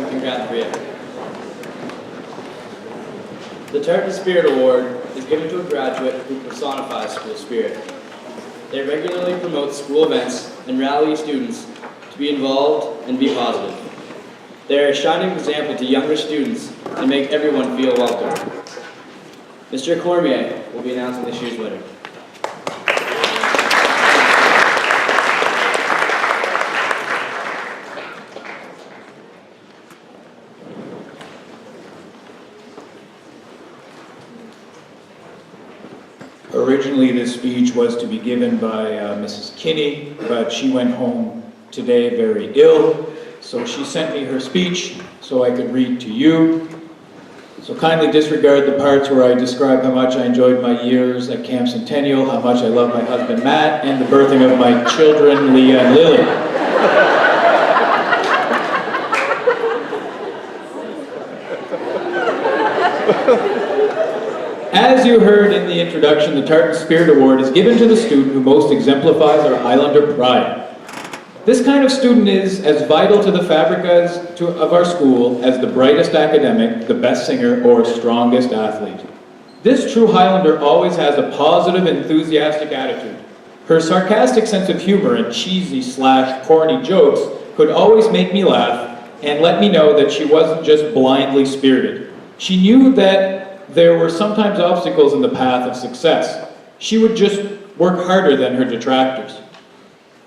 Congratulations. The Tartan Spirit Award is given to a graduate who personifies school spirit. They regularly promote school events and rally students to be involved and be positive. They are a shining example to younger students and make everyone feel welcome. Mr. Cormier will be announcing this year's winner. Originally, this speech was to be given by Mrs. Kinney, but she went home today very ill, so she sent me her speech so I could read to you. So kindly disregard the parts where I describe how much I enjoyed my years at Camp Centennial, how much I love my husband Matt, and the birthing of my children Leah and Lily. As you heard in the introduction, the Tartan Spirit Award is given to the student who most exemplifies our Highlander pride. This kind of student is as vital to the fabric of our school as the brightest academic, the best singer, or strongest athlete. This true Highlander always has a positive, enthusiastic attitude. Her sarcastic sense of humor and cheesy/corny jokes could always make me laugh and let me know that she wasn't just blindly spirited. She knew that there were sometimes obstacles in the path of success. She would just work harder than her detractors.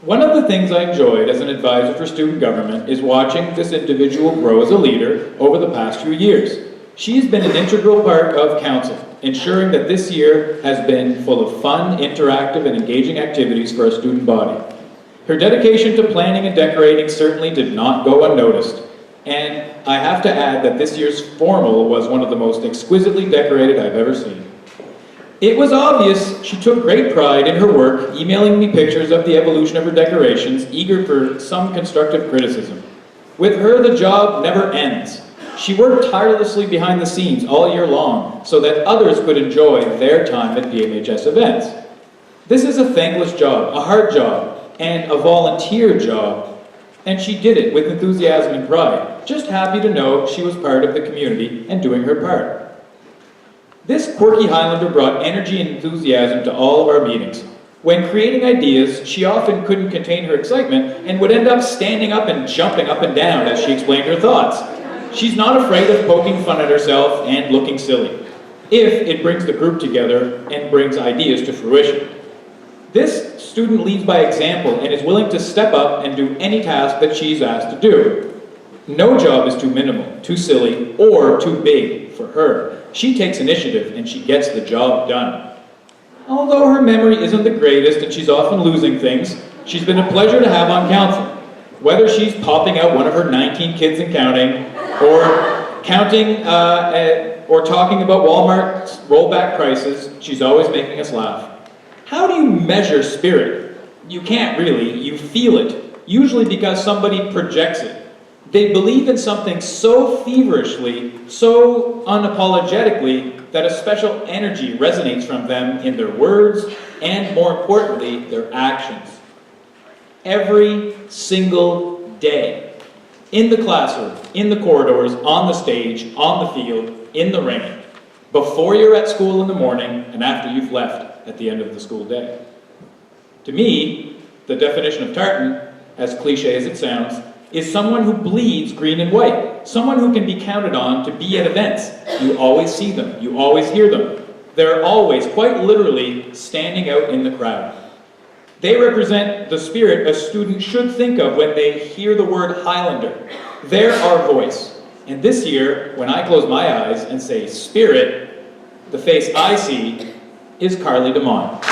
One of the things I enjoyed as an advisor for student government is watching this individual grow as a leader over the past few years. She's been an integral part of council, ensuring that this year has been full of fun, interactive, and engaging activities for our student body. Her dedication to planning and decorating certainly did not go unnoticed. And I have to add that this year's formal was one of the most exquisitely decorated I've ever seen. It was obvious she took great pride in her work, emailing me pictures of the evolution of her decorations, eager for some constructive criticism. With her, the job never ends. She worked tirelessly behind the scenes all year long so that others could enjoy their time at BMHS events. This is a thankless job, a hard job, and a volunteer job. And she did it with enthusiasm and pride, just happy to know she was part of the community and doing her part. This quirky Highlander brought energy and enthusiasm to all of our meetings. When creating ideas, she often couldn't contain her excitement and would end up standing up and jumping up and down as she explained her thoughts. She's not afraid of poking fun at herself and looking silly, if it brings the group together and brings ideas to fruition. This student leads by example and is willing to step up and do any task that she's asked to do. No job is too minimal, too silly, or too big for her. She takes initiative and she gets the job done. Although her memory isn't the greatest and she's often losing things, she's been a pleasure to have on council. Whether she's popping out one of her 19 kids and counting, or talking about Walmart's rollback prices, she's always making us laugh. How do you measure spirit? You can't really, you feel it, usually because somebody projects it. They believe in something so feverishly, so unapologetically, that a special energy resonates from them in their words and, more importantly, their actions. Every single day. In the classroom, in the corridors, on the stage, on the field, in the rain. Before you're at school in the morning and after you've left at the end of the school day. To me, the definition of Tartan, as cliche as it sounds, is someone who bleeds green and white, someone who can be counted on to be at events. You always see them, you always hear them. They're always, quite literally, standing out in the crowd. They represent the spirit a student should think of when they hear the word Highlander. They're our voice. And this year, when I close my eyes and say spirit, the face I see is Carly Demont.